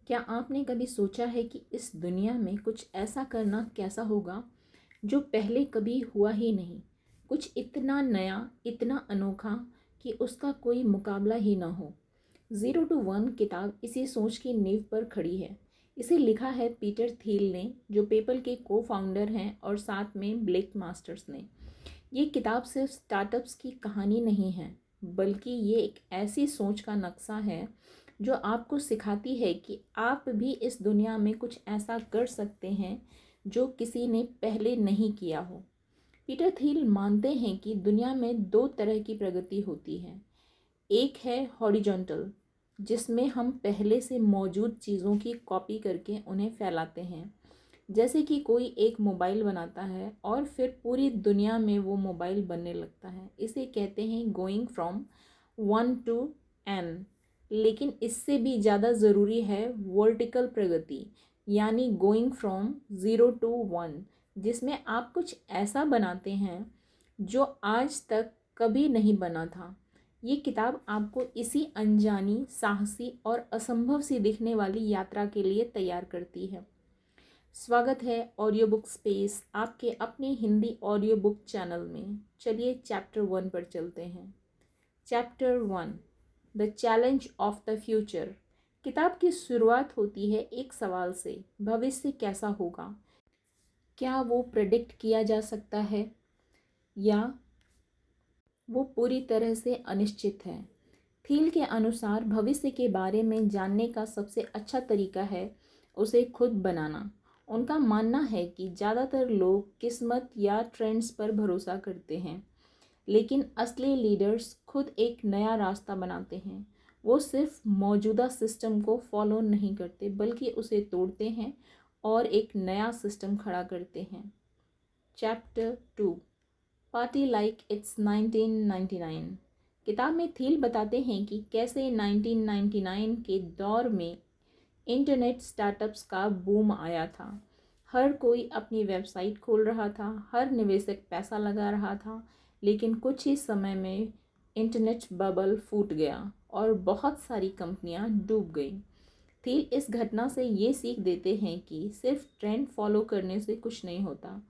क्या आपने कभी सोचा है कि इस दुनिया में कुछ ऐसा करना कैसा होगा जो पहले कभी हुआ ही नहीं? कुछ इतना नया, इतना अनोखा कि उसका कोई मुकाबला ही ना हो। ज़ीरो टू वन किताब इसी सोच की नींव पर खड़ी है। इसे लिखा है पीटर थील ने, जो पेपल के को फाउंडर हैं, और साथ में ब्लेक मास्टर्स ने। ये किताब सिर्फ स्टार्टअप्स की कहानी नहीं है, बल्कि ये एक ऐसी सोच का नक्शा है जो आपको सिखाती है कि आप भी इस दुनिया में कुछ ऐसा कर सकते हैं जो किसी ने पहले नहीं किया हो। पीटर थिल मानते हैं कि दुनिया में दो तरह की प्रगति होती है। एक है हॉरिजॉन्टल, जिसमें हम पहले से मौजूद चीज़ों की कॉपी करके उन्हें फैलाते हैं। जैसे कि कोई एक मोबाइल बनाता है और फिर पूरी दुनिया में वो मोबाइल बनने लगता है। इसे कहते हैं going from one to n. लेकिन इससे भी ज़्यादा ज़रूरी है वर्टिकल प्रगति, यानी going from zero to one, जिसमें आप कुछ ऐसा बनाते हैं जो आज तक कभी नहीं बना था। ये किताब आपको इसी अनजानी, साहसी और असंभव सी दिखने वाली यात्रा के लिए तैयार करती है। स्वागत है ऑडियो बुक स्पेस आपके अपने हिंदी ऑडियो बुक चैनल में। चलिए चैप्टर 1 पर चलते हैं। Chapter 1, the challenge of the future. किताब की शुरुआत होती है एक सवाल से, भविष्य कैसा होगा? क्या वो प्रेडिक्ट किया जा सकता है या वो पूरी तरह से अनिश्चित है? थील के अनुसार भविष्य के बारे में जानने का सबसे अच्छा तरीका है उसे खुद बनाना। उनका मानना है कि ज़्यादातर लोग किस्मत या ट्रेंड्स पर भरोसा करते हैं, लेकिन असली लीडर्स खुद एक नया रास्ता बनाते हैं। वो सिर्फ मौजूदा सिस्टम को फॉलो नहीं करते, बल्कि उसे तोड़ते हैं और एक नया सिस्टम खड़ा करते हैं। Chapter 2, party like it's 1999। किताब में थील बताते हैं कि कैसे 1999 के दौर में इंटरनेट स्टार्टअप्स का बूम आया था। हर कोई अपनी वेबसाइट खोल रहा था, हर निवेशक पैसा लगा रहा था, लेकिन कुछ ही समय में इंटरनेट बबल फूट गया और बहुत सारी कंपनियां डूब गईं। थील इस घटना से ये सीख देते हैं कि सिर्फ ट्रेंड फॉलो करने से कुछ नहीं होता।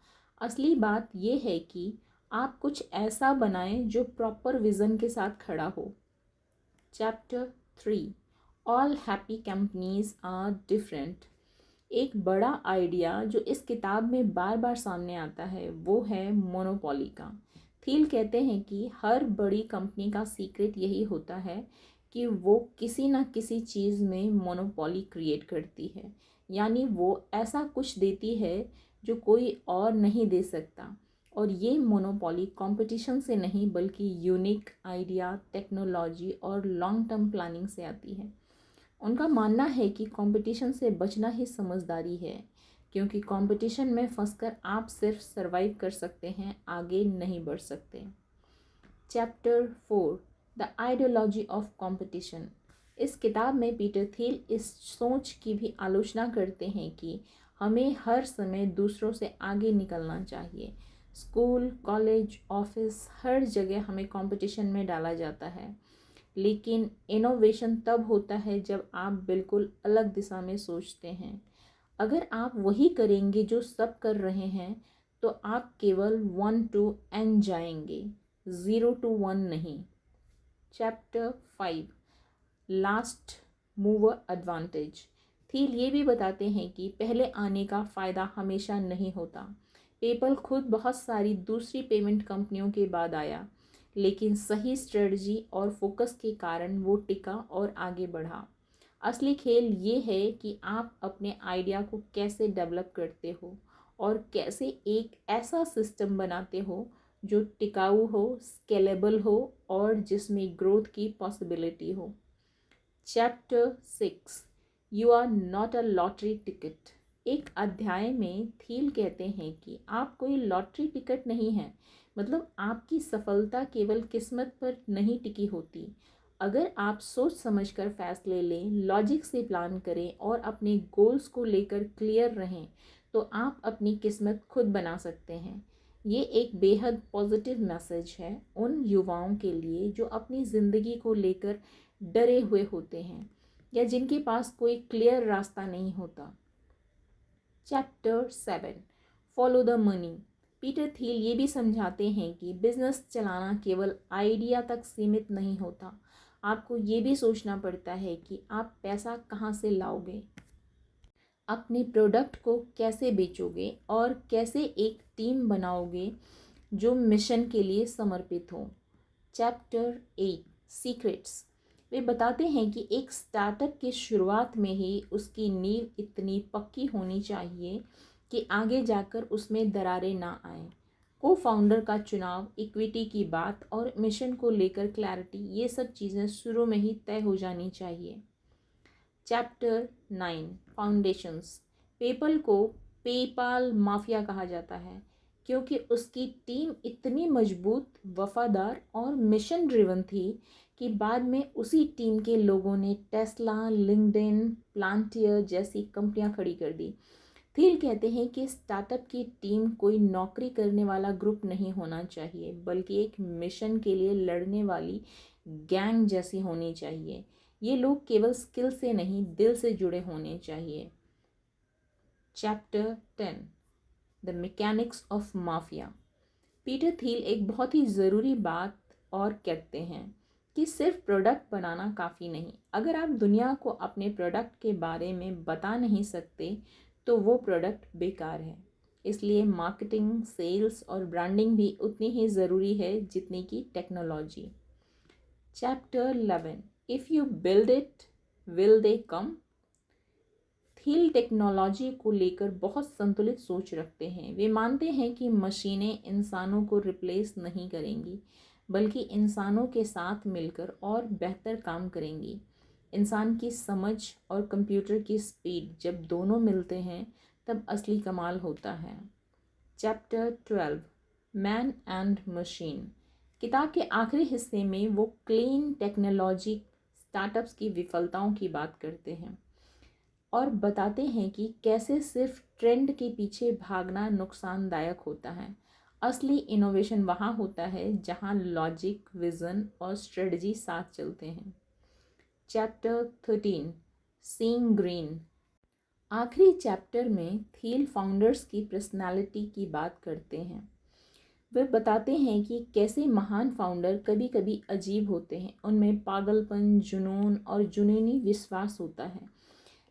असली बात यह है कि आप कुछ ऐसा बनाएं जो प्रॉपर विज़न के साथ खड़ा हो। Chapter 3, all happy companies are different. एक बड़ा आइडिया जो इस किताब में बार बार सामने आता है वो है मोनोपोली का। थील कहते हैं कि हर बड़ी कंपनी का सीक्रेट यही होता है कि वो किसी न किसी चीज़ में मोनोपोली क्रिएट करती है, यानी वो ऐसा कुछ देती है जो कोई और नहीं दे सकता। और ये मोनोपोली कंपटीशन से नहीं, बल्कि यूनिक आइडिया, टेक्नोलॉजी और लॉन्ग टर्म प्लानिंग से आती है। उनका मानना है कि कंपटीशन से बचना ही समझदारी है, क्योंकि कंपटीशन में फंसकर आप सिर्फ सरवाइव कर सकते हैं, आगे नहीं बढ़ सकते। Chapter 4, the ideology of competition. इस किताब में पीटर थील इस सोच की भी आलोचना करते हैं कि हमें हर समय दूसरों से आगे निकलना चाहिए। स्कूल, कॉलेज, ऑफिस, हर जगह हमें कंपटीशन में डाला जाता है, लेकिन इनोवेशन तब होता है जब आप बिल्कुल अलग दिशा में सोचते हैं। अगर आप वही करेंगे जो सब कर रहे हैं, तो आप केवल 1 to n जाएंगे, 0 to 1 नहीं। Chapter 5, last mover advantage. Thiel ये भी बताते हैं कि पहले आने का फ़ायदा हमेशा नहीं होता। पेपल खुद बहुत सारी दूसरी पेमेंट कंपनियों के बाद आया, लेकिन सही स्ट्रेटजी और फोकस के कारण वो टिका और आगे बढ़ा। असली खेल ये है कि आप अपने आइडिया को कैसे डेवलप करते हो और कैसे एक ऐसा सिस्टम बनाते हो जो टिकाऊ हो, स्केलेबल हो और जिसमें ग्रोथ की पॉसिबिलिटी हो। Chapter 6, you are not a lottery ticket. एक अध्याय में थील कहते हैं कि आप कोई लॉटरी टिकट नहीं हैं। मतलब आपकी सफलता केवल किस्मत पर नहीं टिकी होती। अगर आप सोच समझकर फैसले लें, लॉजिक से प्लान करें और अपने गोल्स को लेकर क्लियर रहें, तो आप अपनी किस्मत खुद बना सकते हैं। ये एक बेहद पॉजिटिव मैसेज है उन युवाओं के लिए जो अपनी ज़िंदगी को लेकर डरे हुए होते हैं। या जिनके पास कोई क्लियर रास्ता नहीं होता। Chapter 7 follow the money. Peter Thiel ये भी समझाते हैं कि बिजनेस चलाना केवल आइडिया तक सीमित नहीं होता, आपको ये भी सोचना पड़ता है कि आप पैसा कहाँ से लाओगे, अपने प्रोडक्ट को कैसे बेचोगे और कैसे एक टीम बनाओगे जो मिशन के लिए समर्पित हो। Chapter 8 secrets. वे बताते हैं कि एक स्टार्टअप की शुरुआत में ही उसकी नींव इतनी पक्की होनी चाहिए कि आगे जाकर उसमें दरारें ना आए। को फाउंडर का चुनाव, इक्विटी की बात और मिशन को लेकर क्लैरिटी, ये सब चीज़ें शुरू में ही तय हो जानी चाहिए। Chapter 9 foundations. पेपल को पेपाल माफिया कहा जाता है क्योंकि उसकी टीम इतनी मजबूत, वफादार और मिशन ड्रिवन थी कि बाद में उसी टीम के लोगों ने टेस्ला, लिंक्डइन, प्लांटियर जैसी कंपनियां खड़ी कर दी। थिल कहते हैं कि स्टार्टअप की टीम कोई नौकरी करने वाला ग्रुप नहीं होना चाहिए, बल्कि एक मिशन के लिए लड़ने वाली गैंग जैसी होनी चाहिए। ये लोग केवल स्किल से नहीं, दिल से जुड़े होने चाहिए। Chapter 10 the mechanics of mafia. Peter Thiel एक बहुत ही ज़रूरी बात और कहते हैं कि सिर्फ प्रोडक्ट बनाना काफ़ी नहीं। अगर आप दुनिया को अपने प्रोडक्ट के बारे में बता नहीं सकते तो वो प्रोडक्ट बेकार है। इसलिए मार्केटिंग, सेल्स और ब्रांडिंग भी उतनी ही ज़रूरी है जितनी कि technology. Chapter 11 if you build it will they come. Thiel technology को लेकर बहुत संतुलित सोच रखते हैं। वे मानते हैं कि मशीनें इंसानों को रिप्लेस नहीं करेंगी, बल्कि इंसानों के साथ मिलकर और बेहतर काम करेंगी। इंसान की समझ और कंप्यूटर की स्पीड जब दोनों मिलते हैं तब असली कमाल होता है। Chapter 12 man and machine. किताब के आखिरी हिस्से में वो क्लीन टेक्नोलॉजी स्टार्टअप्स की विफलताओं की बात करते हैं और बताते हैं कि कैसे सिर्फ ट्रेंड के पीछे भागना नुकसानदायक होता है। असली इनोवेशन वहाँ होता है जहाँ लॉजिक, विज़न और स्ट्रेटजी साथ चलते हैं। Chapter 13 seeing green. आखिरी चैप्टर में थिल फाउंडर्स की पर्सनालिटी की बात करते हैं। वे बताते हैं कि कैसे महान फाउंडर कभी कभी अजीब होते हैं, उनमें पागलपन, जुनून और जुनूनी विश्वास होता है,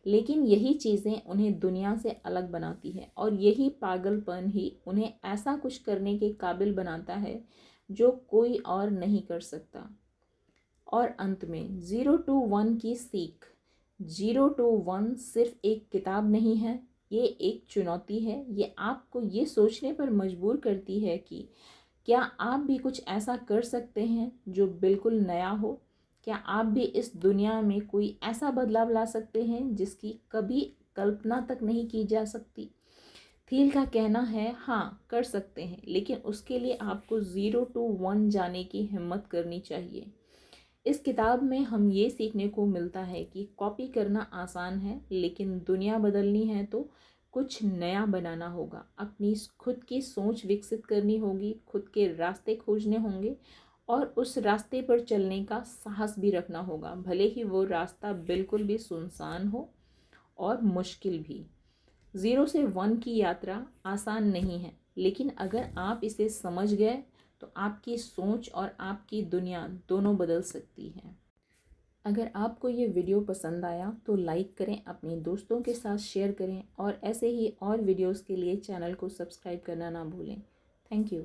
लेकिन यही चीज़ें उन्हें दुनिया से अलग बनाती है और यही पागलपन ही उन्हें ऐसा कुछ करने के काबिल बनाता है जो कोई और नहीं कर सकता। और अंत में 0 to 1 की सीख। 0 to 1 सिर्फ एक किताब नहीं है, ये एक चुनौती है। ये आपको ये सोचने पर मजबूर करती है कि क्या आप भी कुछ ऐसा कर सकते हैं जो बिल्कुल नया हो। क्या आप भी इस दुनिया में कोई ऐसा बदलाव ला सकते हैं जिसकी कभी कल्पना तक नहीं की जा सकती। थिल का कहना है हाँ कर सकते हैं, लेकिन उसके लिए आपको 0 to 1 जाने की हिम्मत करनी चाहिए। इस किताब में हम ये सीखने को मिलता है कि कॉपी करना आसान है, लेकिन दुनिया बदलनी है तो कुछ नया बनाना होगा। अपनी खुद की सोच विकसित करनी होगी, खुद के रास्ते खोजने होंगे और उस रास्ते पर चलने का साहस भी रखना होगा, भले ही वो रास्ता बिल्कुल भी सुनसान हो और मुश्किल भी। 0 से 1 की यात्रा आसान नहीं है, लेकिन अगर आप इसे समझ गए तो आपकी सोच और आपकी दुनिया दोनों बदल सकती है। अगर आपको ये वीडियो पसंद आया तो लाइक करें, अपने दोस्तों के साथ शेयर करें और ऐसे ही और वीडियोस के लिए चैनल को सब्सक्राइब करना ना भूलें। Thank you.